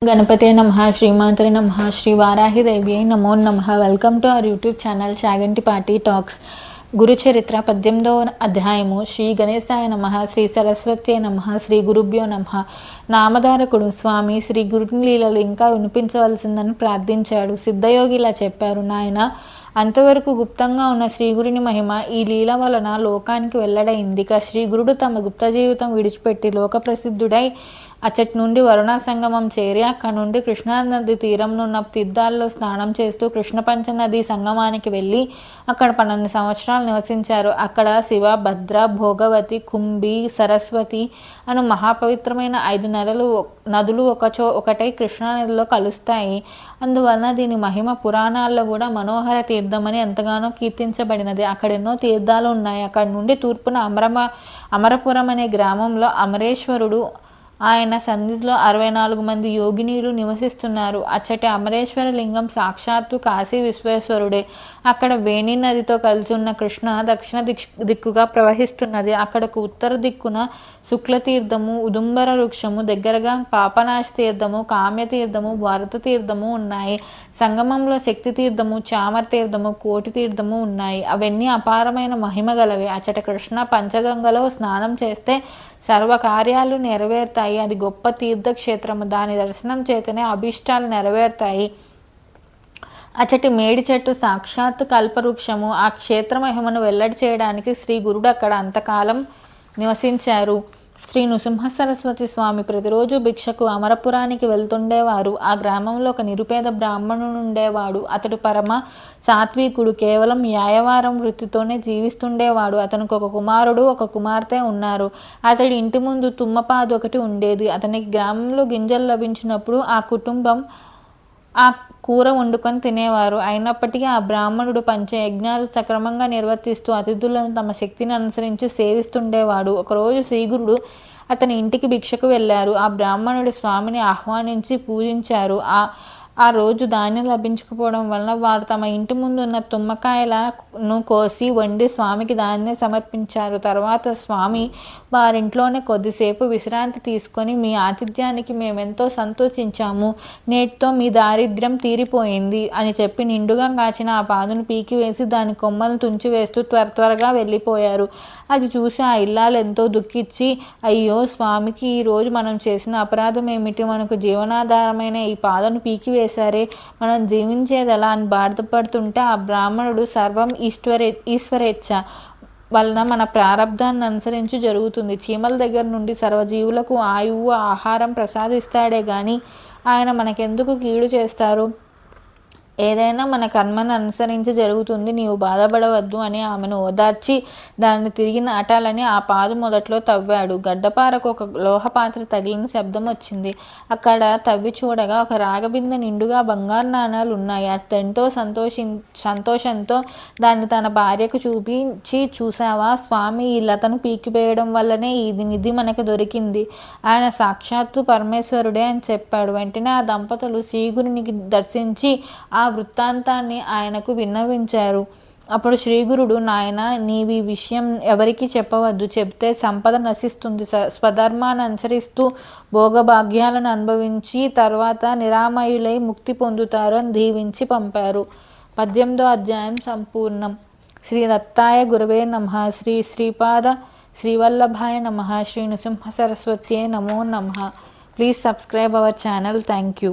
గణపతే నమః శ్రీమాత్రే నమః శ్రీ వారాహిదేవ్యై నమో నమః. Welcome to our YouTube channel Chaganti party talks. గురు చరిత్ర 18వ అధ్యాయము. శ్రీ గణేశాయ నమః, శ్రీ సరస్వత్యై నమః, శ్రీ గురుభ్యో నమః. నామధారకుడు స్వామి శ్రీ గురుని లీలలు ఇంకా వినిపించవలసిందని ప్రార్థించాడు. సిద్ధయోగి ఇలా చెప్పారు: నాయన, అంతవరకు గుప్తంగా ఉన్న శ్రీగురుని మహిమ ఈ లీల వలన లోకానికి వెల్లడైంది. ఇక శ్రీగురుడు తమ గుప్త జీవితం విడిచిపెట్టి లోక ప్రసిద్ధుడై అచ్చటి నుండి వరుణ సంగమం చేరి అక్కడ నుండి కృష్ణానది తీరంనున్న తీర్థాల్లో స్నానం చేస్తూ కృష్ణ పంచనది సంగమానికి వెళ్ళి అక్కడ 12 సంవత్సరాలు నివసించారు. అక్కడ శివ, భద్ర, భోగవతి, కుంభి, సరస్వతి అను మహాపవిత్రమైన 5 నదులు ఒకటై కృష్ణానదిలో కలుస్తాయి. అందువలన దీని మహిమ పురాణాల్లో కూడా మనోహర తీర్థమని ఎంతగానో కీర్తించబడినది. అక్కడ ఎన్నో తీర్థాలు ఉన్నాయి. అక్కడ నుండి తూర్పున అమరపురం అనే గ్రామంలో అమరేశ్వరుడు, ఆయన సన్నిధిలో 64 మంది యోగినీలు నివసిస్తున్నారు. అచ్చటి అమరేశ్వర లింగం సాక్షాత్తు కాశీ విశ్వేశ్వరుడే. అక్కడ వేణి నదితో కలిసి ఉన్న కృష్ణ దక్షిణ దిక్కుగా ప్రవహిస్తున్నది. అక్కడకు ఉత్తర దిక్కున శుక్లతీర్థము, ఉదుంబర వృక్షము, దగ్గరగా పాపనాశ తీర్థము, కామ్య తీర్థము, భారత తీర్థము ఉన్నాయి. సంగమంలో శక్తి తీర్థము, చామర తీర్థము, కోటి తీర్థము ఉన్నాయి. అవన్నీ అపారమైన మహిమ గలవే. అచ్చట కృష్ణ పంచగంగలో స్నానం చేస్తే సర్వకార్యాలు నెరవేరుతాయి. అది గొప్ప తీర్థక్షేత్రము. దాని దర్శనం చేతనే అభీష్టాలు నెరవేరుతాయి. అచ్చటి మేడి చెట్టు సాక్షాత్ కల్పవృక్షము. ఆ క్షేత్ర మహిమను వెల్లడి చేయడానికి శ్రీ గురుడు అక్కడ అంతకాలం నివసించారు. శ్రీ నృసింహ సరస్వతి స్వామి ప్రతిరోజు భిక్షకు అమరపురానికి వెళ్తుండేవారు. ఆ గ్రామంలో ఒక నిరుపేద బ్రాహ్మణుడు ఉండేవాడు. అతడు పరమ సాత్వికుడు. కేవలం యాయవారం వృత్తితోనే జీవిస్తుండేవాడు. అతనికి ఒక కుమారుడు, ఒక కుమార్తె ఉన్నారు. అతడి ఇంటి ముందు తుమ్మపాదు ఒకటి ఉండేది. అతనికి గ్రామంలో గింజలు లభించినప్పుడు ఆ కుటుంబం ఆ కూర వండుకొని తినేవారు. అయినప్పటికీ ఆ బ్రాహ్మణుడు పంచయజ్ఞాలు సక్రమంగా నిర్వర్తిస్తూ అతిథులను తమ శక్తిని అనుసరించి సేవిస్తుండేవాడు. ఒకరోజు శ్రీగురుడు అతని ఇంటికి భిక్షకు వెళ్ళారు. ఆ బ్రాహ్మణుడు స్వామిని ఆహ్వానించి పూజించారు. ఆ రోజు ధాన్యం లభించకపోవడం వలన వారు తమ ఇంటి ముందు ఉన్న తుమ్మకాయలను కోసి వండి స్వామికి దాన్నే సమర్పించారు. తర్వాత స్వామి వారింట్లోనే కొద్దిసేపు విశ్రాంతి తీసుకొని, మీ ఆతిథ్యానికి మేమెంతో సంతోషించాము, నేటితో మీ దారిద్ర్యం తీరిపోయింది అని చెప్పి నిండుగా కాచిన ఆ పాదును పీకివేసి దాని కొమ్మలను తుంచివేస్తూ త్వరగా వెళ్ళిపోయారు. అది చూసి ఆ ఇల్లాలు ఎంతో దుఃఖించి, అయ్యో స్వామికి ఈరోజు మనం చేసిన అపరాధం ఏమిటి? మనకు జీవనాధారమైన ఈ పాదను పీకివేశారే, మనం జీవించేదెలా అని బాధపడుతుంటే ఆ బ్రాహ్మణుడు సర్వం ఈశ్వరేచ్ఛ వలన మన ప్రారంధాన్ని అనుసరించి జరుగుతుంది. చీమల దగ్గర నుండి సర్వజీవులకు ఆయువు, ఆహారం ప్రసాదిస్తాడే గాని ఆయన మనకెందుకు కీడు చేస్తారు? ఏదైనా మన కర్మను అనుసరించి జరుగుతుంది, నీవు బాధపడవద్దు అని ఆమెను ఓదార్చి దాన్ని తిరిగి నాటాలని ఆ పాదు మొదట్లో తవ్వాడు. గడ్డపారకు ఒక లోహపాత్ర తగిలిన శబ్దం వచ్చింది. అక్కడ తవ్వి చూడగా ఒక రాగబిందె నిండుగా బంగారు నాణాలు ఉన్నాయి. అతెంతో సంతోషంతో దాన్ని తన భార్యకు చూపించి, చూసావా స్వామి, ఈ లతను పీకివేయడం వల్లనే ఈ నిధి మనకు దొరికింది. ఆయన సాక్షాత్తు పరమేశ్వరుడే అని చెప్పాడు. వెంటనే ఆ దంపతులు శ్రీగురుని దర్శించి ఆ వృత్తాంతాన్ని ఆయనకు విన్నవించారు. అప్పుడు శ్రీగురుడు, నాయన, నీవి విషయం ఎవరికి చెప్పవద్దు. చెప్తే సంపద నశిస్తుంది. స్వధర్మాన్ని అనుసరిస్తూ భోగభాగ్యాలను అనుభవించి తర్వాత నిరామయులై ముక్తి పొందుతారు అని దీవించి పంపారు. 18వ అధ్యాయం సంపూర్ణం. శ్రీ దత్తాయ గురవే నమః, శ్రీ శ్రీపాద శ్రీవల్లభాయ నమః, శ్రీ నృసింహ సరస్వత్యై నమో నమః. Please subscribe our channel. Thank you.